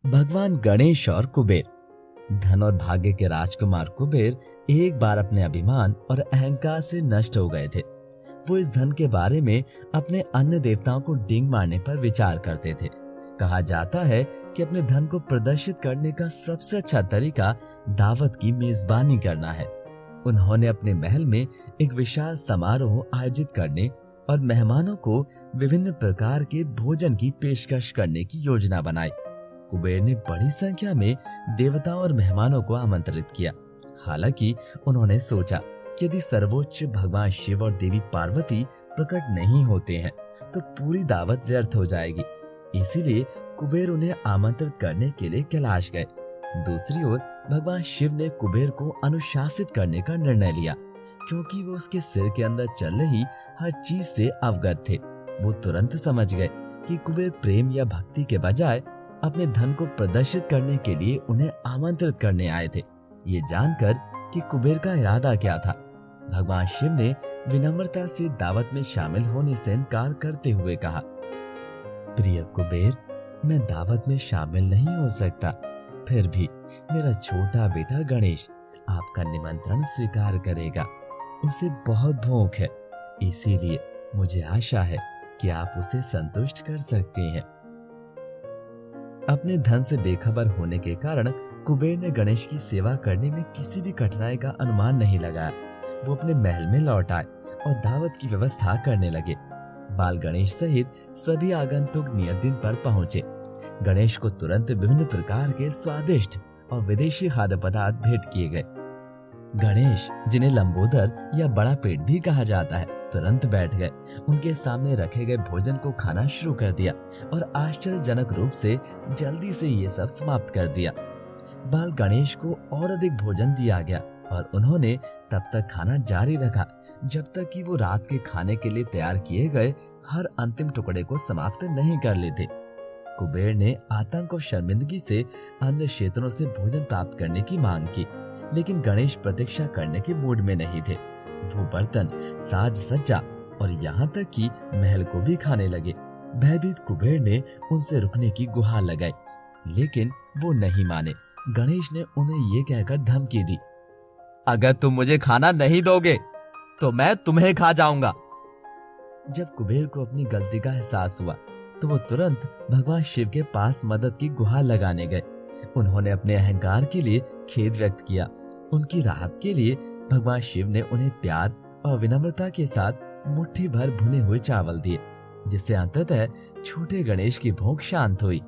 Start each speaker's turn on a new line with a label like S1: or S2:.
S1: भगवान गणेश और कुबेर। धन और भाग्य के राजकुमार कुबेर एक बार अपने अभिमान और अहंकार से नष्ट हो गए थे। वो इस धन के बारे में अपने अन्य देवताओं को डींग मारने पर विचार करते थे। कहा जाता है कि अपने धन को प्रदर्शित करने का सबसे अच्छा तरीका दावत की मेजबानी करना है। उन्होंने अपने महल में एक विशाल समारोह आयोजित करने और मेहमानों को विभिन्न प्रकार के भोजन की पेशकश करने की योजना बनाई। कुबेर ने बड़ी संख्या में देवताओं और मेहमानों को आमंत्रित किया। हालांकि उन्होंने सोचा कि यदि सर्वोच्च भगवान शिव और देवी पार्वती प्रकट नहीं होते हैं तो पूरी दावत व्यर्थ हो जाएगी। इसीलिए कुबेर उन्हें आमंत्रित करने के लिए कैलाश गए। दूसरी ओर भगवान शिव ने कुबेर को अनुशासित करने का निर्णय लिया, क्योंकि वो उसके सिर के अंदर चल रही हर चीज से अवगत थे। वो तुरंत समझ गए कि कुबेर प्रेम या भक्ति के बजाय अपने धन को प्रदर्शित करने के लिए उन्हें आमंत्रित करने आए थे। ये जानकर कि कुबेर का इरादा क्या था, भगवान शिव ने विनम्रता से दावत में शामिल होने से इनकार करते हुए कहा, प्रिय कुबेर, मैं दावत में शामिल नहीं हो सकता। फिर भी मेरा छोटा बेटा गणेश आपका निमंत्रण स्वीकार करेगा। उसे बहुत भूख है, इसीलिए मुझे आशा है कि आप उसे संतुष्ट कर सकते हैं। अपने धन से बेखबर होने के कारण कुबेर ने गणेश की सेवा करने में किसी भी कठिनाई का अनुमान नहीं लगाया। वो अपने महल में लौट आए और दावत की व्यवस्था करने लगे। बाल गणेश सहित सभी आगंतुक नियत दिन पर पहुंचे। गणेश को तुरंत विभिन्न प्रकार के स्वादिष्ट और विदेशी खाद्य पदार्थ भेंट किए गए। गणेश, जिन्हें लंबोदर या बड़ा पेट भी कहा जाता है, तुरंत बैठ गए। उनके सामने रखे गए भोजन को खाना शुरू कर दिया और आश्चर्यजनक रूप से जल्दी से ये सब समाप्त कर दिया। बाल गणेश को और अधिक भोजन दिया गया और उन्होंने तब तक खाना जारी रखा जब तक कि वो रात के खाने के लिए तैयार किए गए हर अंतिम टुकड़े को समाप्त नहीं कर लेते। कुबेर ने आतंक और शर्मिंदगी से अन्य क्षेत्रों से भोजन प्राप्त करने की मांग की, लेकिन गणेश प्रतीक्षा करने के मूड में नहीं थे। वो बर्तन, साज सज्जा और यहाँ तक कि महल को भी खाने लगे। भयभीत कुबेर ने उनसे रुकने की गुहार लगाई, लेकिन वो नहीं माने। गणेश ने उन्हें ये कहकर धमकी दी, अगर तुम मुझे खाना नहीं दोगे तो मैं तुम्हें खा जाऊंगा। जब कुबेर को अपनी गलती का एहसास हुआ तो वो तुरंत भगवान शिव के पास मदद की गुहार लगाने गए। उन्होंने अपने अहंकार के लिए खेद व्यक्त किया। उनकी राहत के लिए भगवान शिव ने उन्हें प्यार और विनम्रता के साथ मुट्ठी भर भुने हुए चावल दिए, जिससे अंततः छोटे गणेश की भूख शांत हुई।